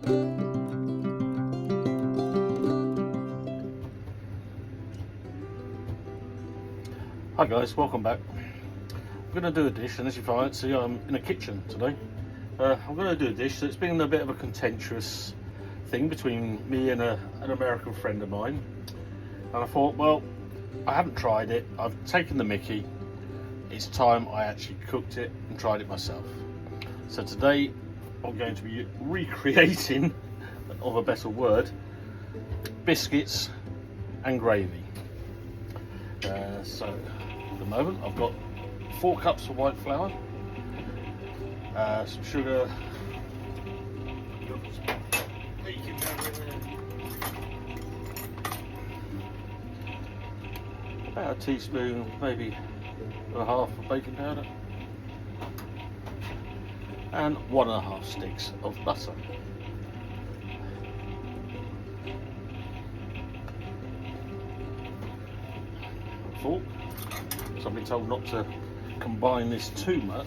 Hi guys, welcome back. I'm going to do a dish, and as you find, see, I'm in a kitchen today. I'm going to do a dish that's been a bit of a contentious thing between me and an American friend of mine. And I thought, well, I haven't tried it, I've taken the mickey, it's time I actually cooked it and tried it myself. So today I'm going to be recreating, of a better word, biscuits and gravy. So at the moment I've got 4 cups of white flour, some sugar, baking powder in there, about a teaspoon, maybe and a half of baking powder, and 1.5 sticks of butter. Fork. So I've been told not to combine this too much,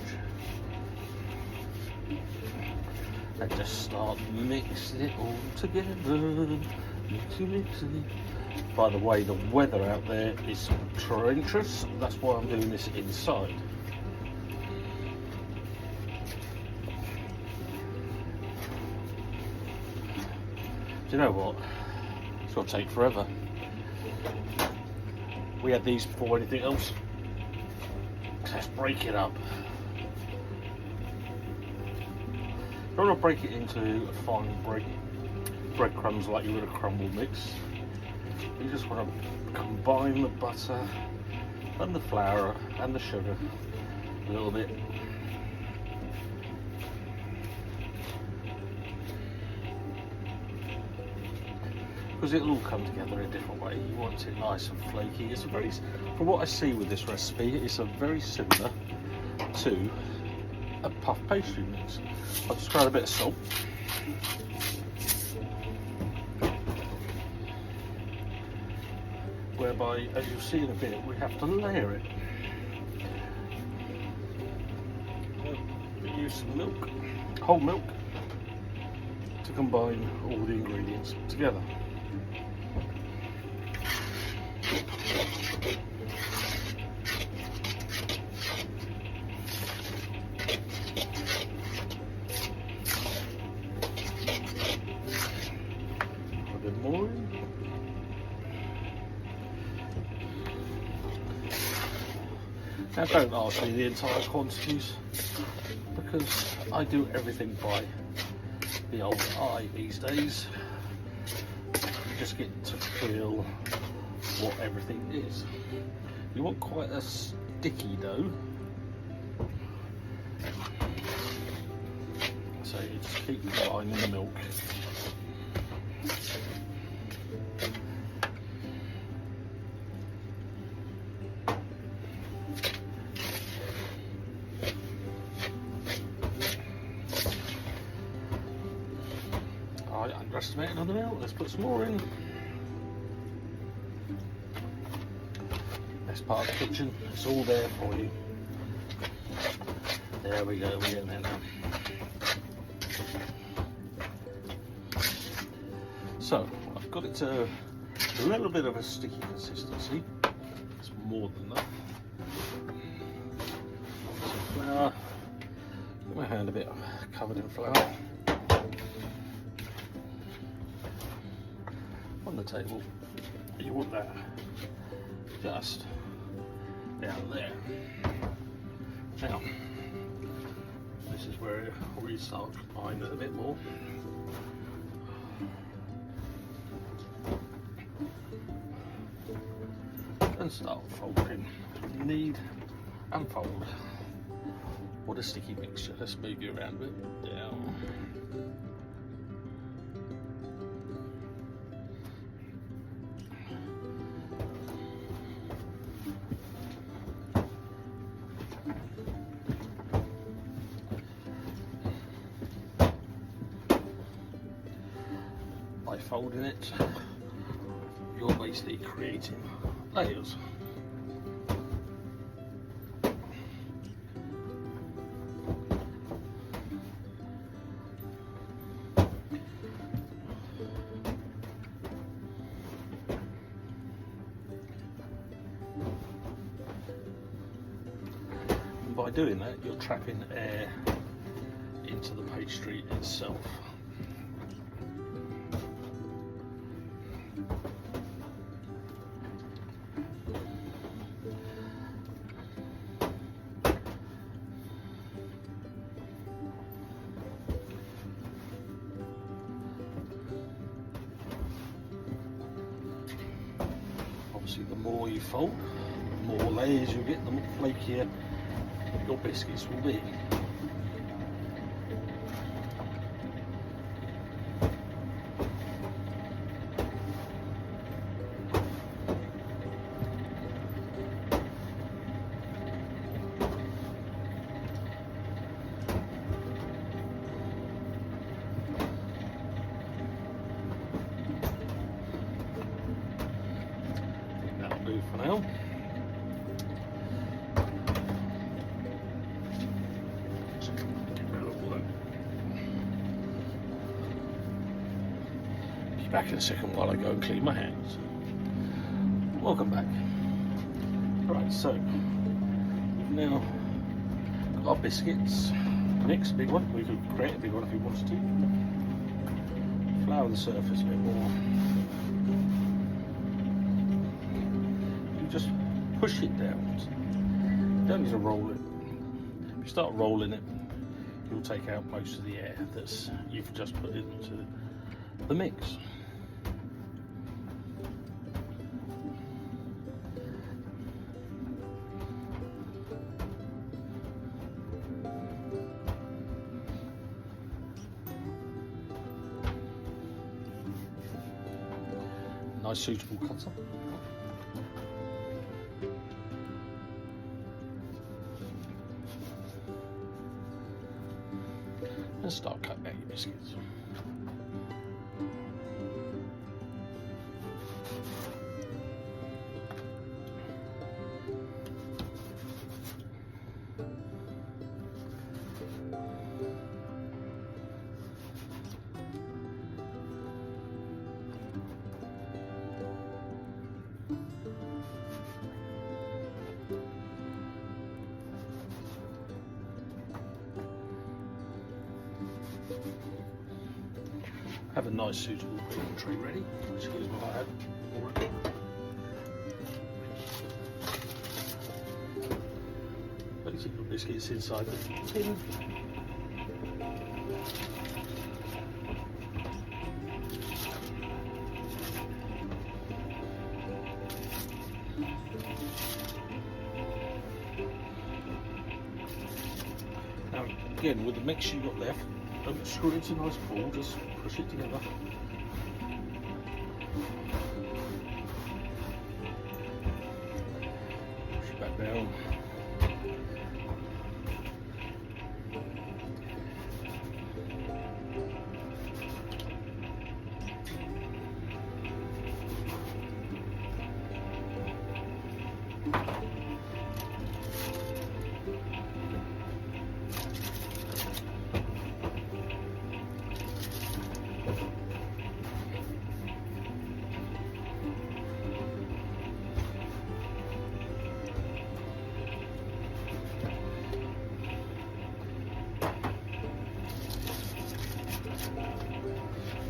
and just start mixing it all together. Mixing. By the way, the weather out there is torrentious, that's why I'm doing this inside. Do you know what? It's going to take forever. We had these before anything else. Let's break it up. You don't want to break it into fine breadcrumbs like you would a crumble mix. You just want to combine the butter and the flour and the sugar a little bit. Because it'll all come together in a different way. You want it nice and flaky. It's a very, from what I see with this recipe, it's a very similar to a puff pastry mix. I'll just add a bit of salt. Whereby, as you'll see in a bit, we have to layer it. We use some milk, whole milk, to combine all the ingredients together. A bit more. Now don't ask me the entire quantities, because I do everything by the old eye these days. You just get to feel what everything is. You want quite a sticky dough, so you just keep combining the milk. I underestimated on the milk, let's put some more in. Best part of the kitchen, it's all there for you. There we go, we're getting there now. So, I've got it to a little bit of a sticky consistency. It's more than that. Some flour. Get my hand a bit covered in flour. On the table, you want that just down there. Now, this is where we start combining it a bit more. And start folding. You need and fold. What a sticky mixture. Let's move you around a bit. Down. By folding it, you're basically creating layers. doing that, you're trapping air into the pastry itself. Obviously, the more you fold, the more layers you get, the more flakier your biscuits will be. That'll do for now. Be back in a second while I go and clean my hands. Welcome back. Right, so we've now got our biscuits. Next big one, we could create a big one if we wanted to. Flour the surface a bit more. You just push it down. You don't need to roll it. If you start rolling it, you'll take out most of the air that's you've just put into the mix. Nice suitable cutter. And start cutting out your biscuits. Have a nice suitable baking tray ready, which is what I have already. Place your biscuits inside the tin. Now again, with the mix you've got left, don't screw it into a nice ball, just push it together. Push it back down.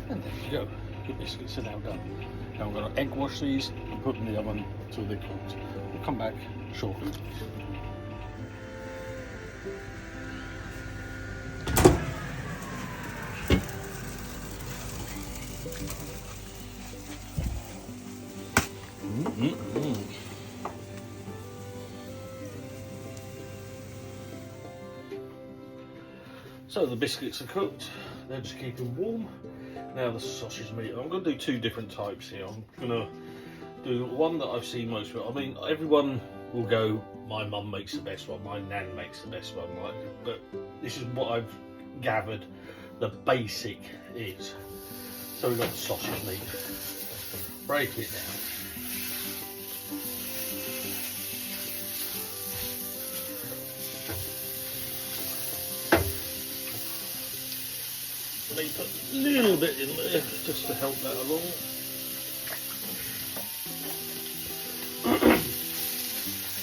And there you go, your biscuits are now done. Now I'm going to egg wash these and put them in the oven until they're cooked. We'll come back shortly. So the biscuits are cooked, they're just keeping warm. Now the sausage meat, I'm going to do two different types here. I'm going to do one that I've seen most of. I mean, everyone will go, my mum makes the best one, my nan makes the best one, like, but this is what I've gathered the basic is. So we've got the sausage meat, break it down. Maybe put a little bit in there just to help that along.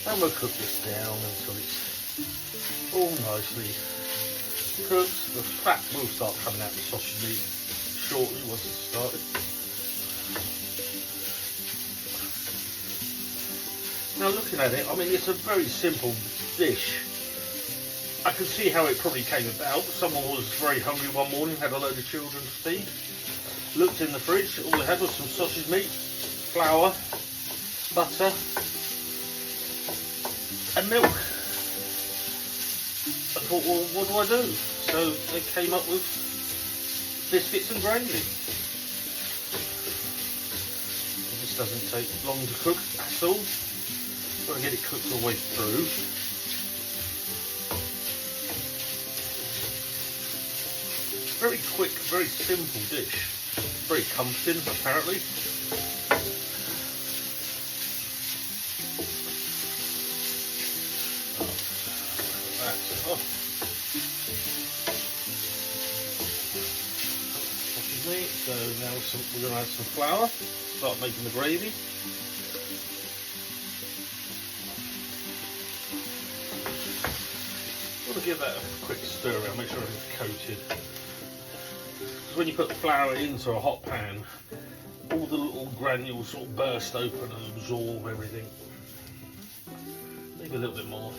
And we'll cook this down until it's all nicely cooked. The fat will start coming out of the sausage meat shortly once it's started. Now looking at it, I mean, it's a very simple dish. I can see how it probably came about. Someone was very hungry one morning, had a load of children to feed, looked in the fridge, all they had was some sausage meat, flour, butter and milk. I thought, well, what do I do? So they came up with biscuits and gravy. This doesn't take long to cook at all. Got to get it cooked all the way through. Very quick, very simple dish. Very comforting, apparently. That's off. Sausage meat. So now we're going to add some flour. Start making the gravy. Give that a quick stir around, make sure it's coated. Because when you put flour into a hot pan, all the little granules sort of burst open and absorb everything. Maybe a little bit more.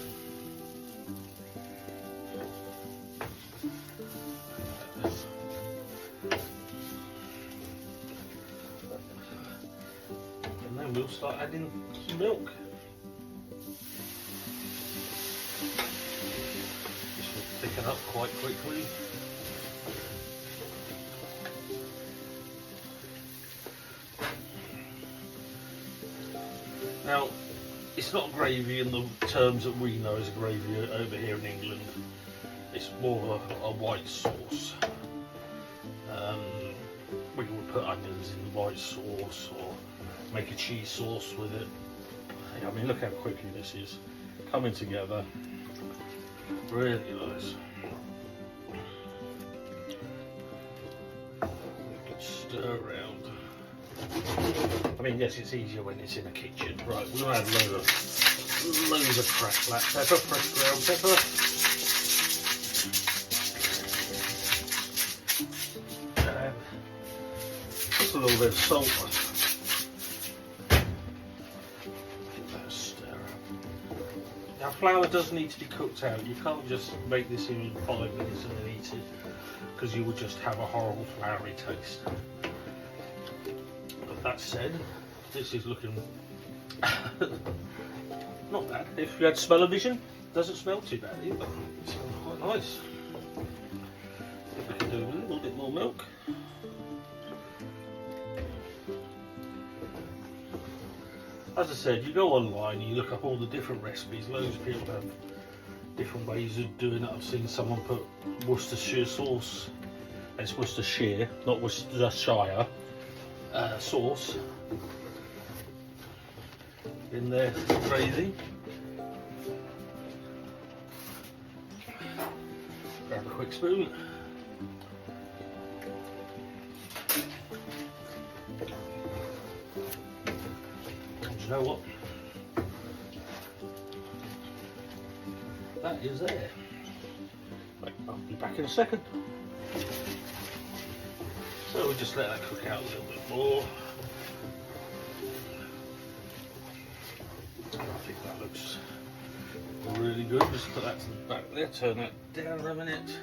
And then we'll start adding some milk. Thicken up quite quickly. Now, it's not gravy in the terms that we know as gravy over here in England. It's more a white sauce. We would put onions in the white sauce or make a cheese sauce with it. I mean, look how quickly this is coming together. Really nice. Stir around. I mean, yes, it's easier when it's in a kitchen. Right, we're going to add loads of fresh black pepper, fresh ground pepper. And just a little bit of salt. Now, flour does need to be cooked out. You can't just make this in 5 minutes and then eat it, because you would just have a horrible floury taste. But that said, this is looking not bad. If you had smell-o-vision, doesn't smell too bad either. It smells quite nice. If we can do a little bit more milk. As I said, you go online, you look up all the different recipes. Loads of people have different ways of doing it. I've seen someone put Worcestershire sauce, and it's Worcestershire, not Worcestershire sauce, in their gravy. Grab a quick spoon. You know what? That is there. Right, I'll be back in a second. So we'll just let that cook out a little bit more. I think that looks really good. Just put that to the back there, turn that down a minute.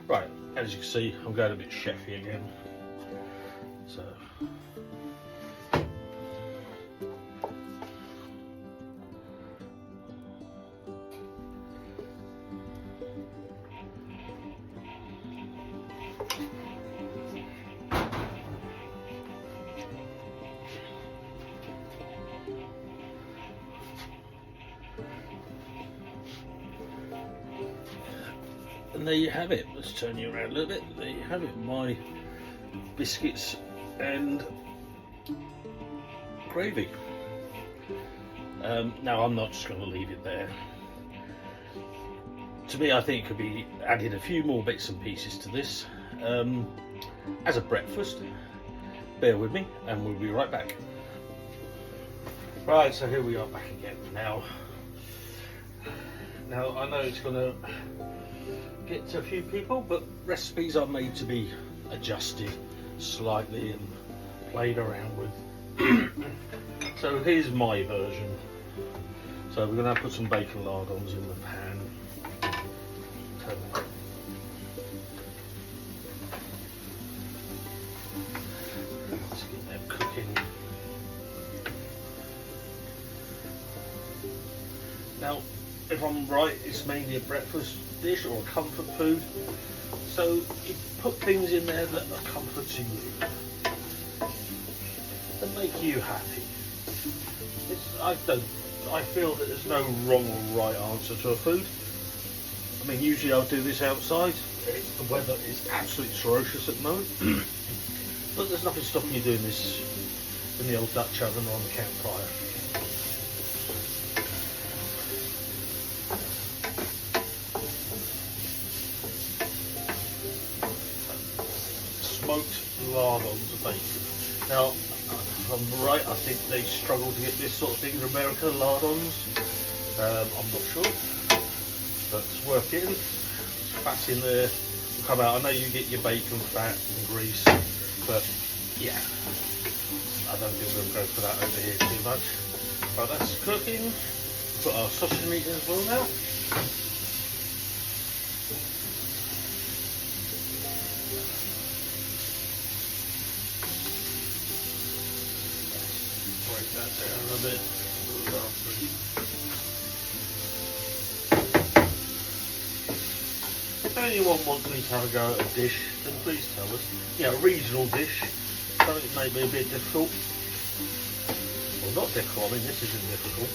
Right, as you can see, I'm going a bit chefy again. So. And there you have it. Let's turn you around a little bit. There you have it, my biscuits and gravy. Now I'm not just going to leave it there. To me, I think it could be added a few more bits and pieces to this as a breakfast. Bear with me and we'll be right back. Right, so here we are back again. Now Now I know it's going to get to a few people, but recipes are made to be adjusted slightly and played around with. So here's my version. So we're going to put some bacon lardons in the pan. Let's get them cooking. Now, if I'm right, it's mainly a breakfast dish or a comfort food. So you put things in there that are comforting you, that make you happy. I feel that there's no wrong or right answer to a food. I mean, usually I'll do this outside. The weather is absolutely atrocious at the moment. But there's nothing stopping you doing this in the old Dutch oven or on the campfire. Smoked lardons of bacon. Now, if I'm right, I think they struggle to get this sort of thing in America, lardons. I'm not sure, but it's worth getting. Fat in there will come out. I know you get your bacon fat and grease, but yeah, I don't think we'll go for that over here too much. But that's cooking. Put our sausage meat in as well now. Break that down a bit. If anyone wants me to have a go at a dish, then please tell us. Yeah, a regional dish, something that may be a bit difficult. Well, not difficult, I mean this isn't difficult.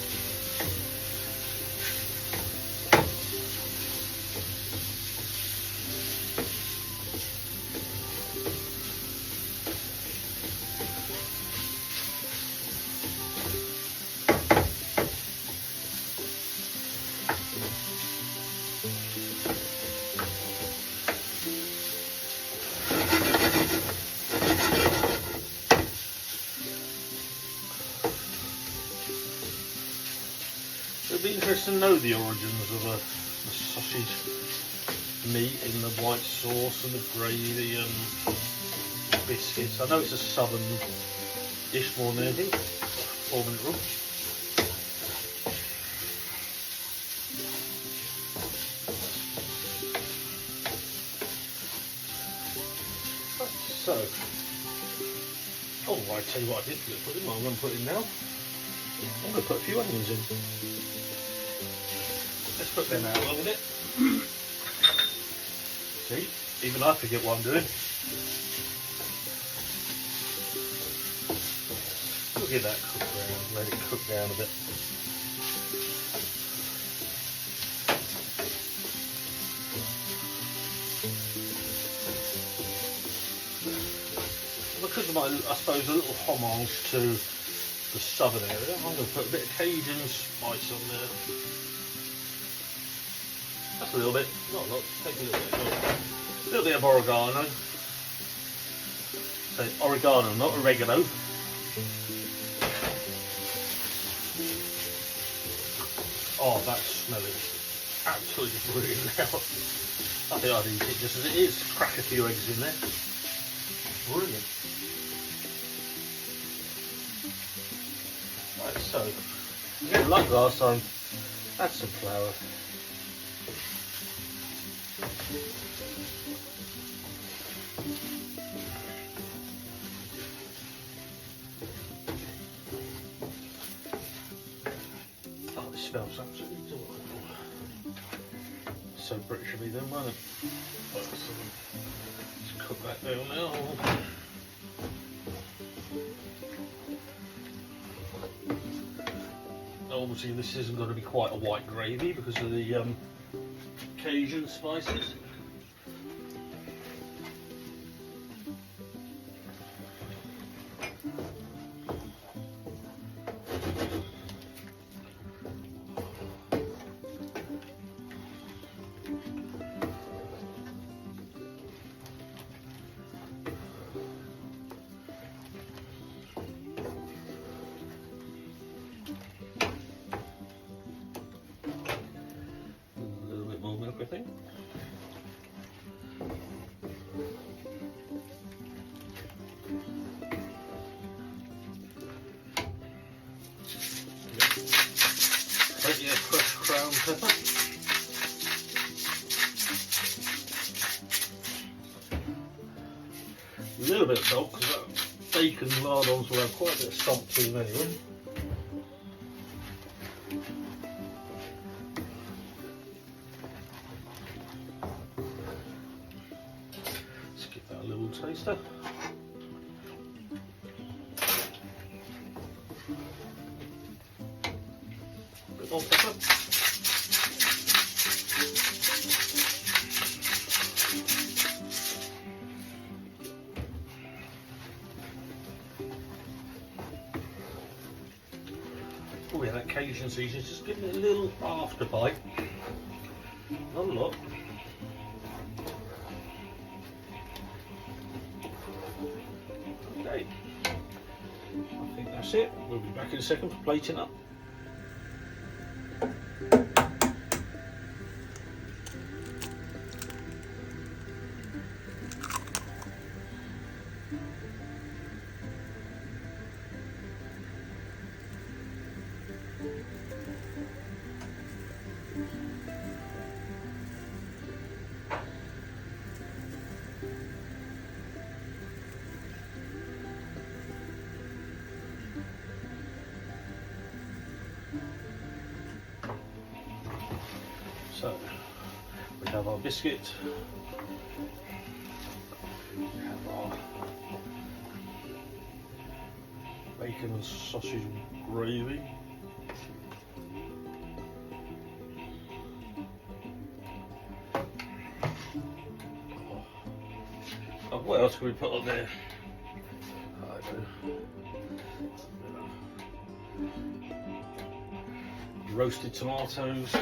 It'd be interesting to know the origins of the sausage meat in the white sauce and the gravy and biscuits. I know it's a southern dish more than anything. 4-minute rule. So, oh, I tell you what I did put in. I'm going to put in now. I'm going to put a few onions in. Let's put them out a little bit. See, even I forget what I'm doing. We'll give that cook down, let it cook down a bit. Because of my, I suppose, a little homage to the southern area, I'm going to put a bit of Cajun spice on there. That's a little bit, not a lot, take a little bit. A little bit of oregano. So oregano, not oregano. Oh, that's smelling absolutely brilliant now. I think I'd eat it just as it is. Crack a few eggs in there. Brilliant. Right, so, again, like last time, add some flour. Oh, this smells absolutely delightful. So British of me then, won't it? Let's cook that down now. Obviously this isn't going to be quite a white gravy because of the Cajun spices. ground pepper. A little bit of salt, because that bacon lardons will have quite a bit of salt to them anyway. Let's give that a little taster. A bit more pepper. Oh yeah, that Cajun seasoning, just give it a little after bite. Not a lot. Okay, I think that's it. We'll be back in a second for plating up. So we have our biscuit, we have our bacon and sausage gravy, oh, what else can we put on there? I don't know. Roasted tomatoes.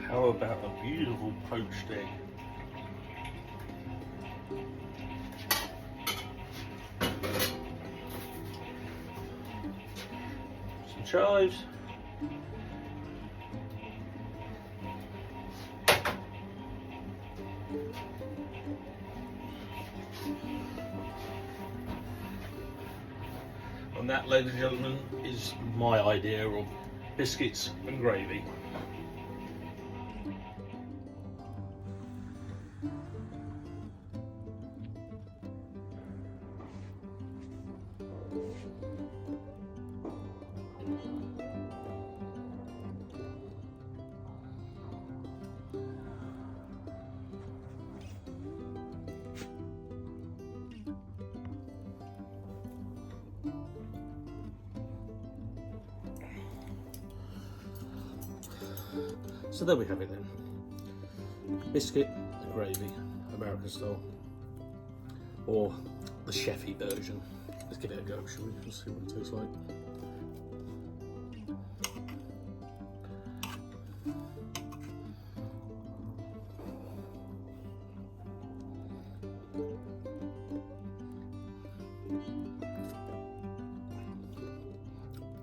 How about a beautiful poached egg? Some chives. And that, ladies and gentlemen, is my idea of biscuits and gravy. So there we have it then. Biscuit and gravy, American style. Or the chefy version. Let's give it a go, shall we? Let's see what it tastes like.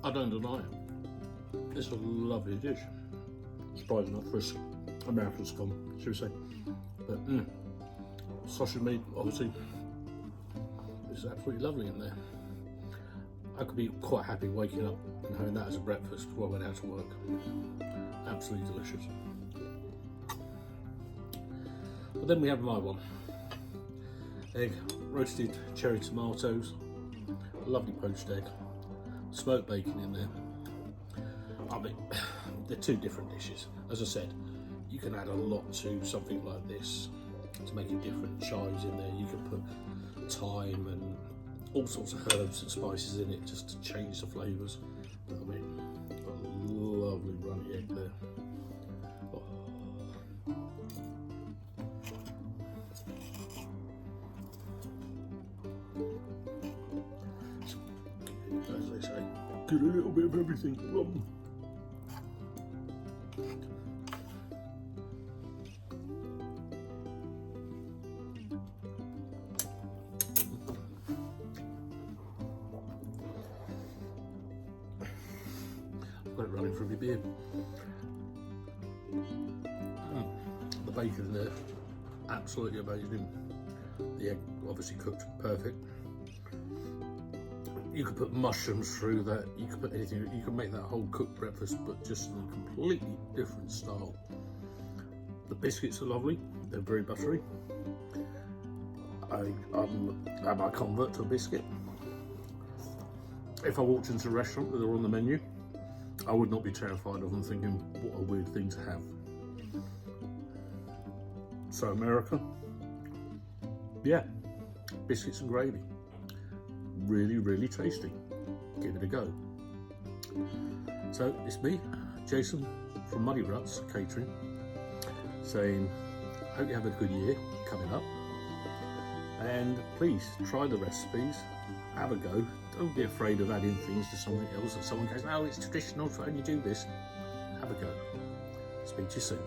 I don't deny it. It's a lovely dish. Surprising enough for American scum, should we say. But sausage meat, obviously, is absolutely lovely in there. I could be quite happy waking up and having that as a breakfast before I went out to work. Absolutely delicious. But then we have my one. Egg, roasted cherry tomatoes, lovely poached egg, smoked bacon in there. I mean, they're two different dishes. As I said, you can add a lot to something like this to make it different. Chives in there, you can put thyme and all sorts of herbs and spices in it just to change the flavours. I mean, got a lovely runny egg there. Oh. As they say, get a little bit of everything. chocolate running through my beard. The bacon in there, absolutely amazing. The egg obviously cooked perfect. You could put mushrooms through that, you could put anything, you could make that whole cooked breakfast, but just in a completely different style. The biscuits are lovely, they're very buttery. I'm a convert to a biscuit. If I walked into a restaurant that they're on the menu, I would not be terrified of them, thinking, what a weird thing to have. So America, yeah, biscuits and gravy. Really, really tasty. Give it a go. So it's me, Jason from Muddy Ruts Catering, saying, hope you have a good year coming up. And please try the recipes, have a go. Don't be afraid of adding things to something else. If someone goes, no, it's traditional, so only do this. Have a go. Speak to you soon.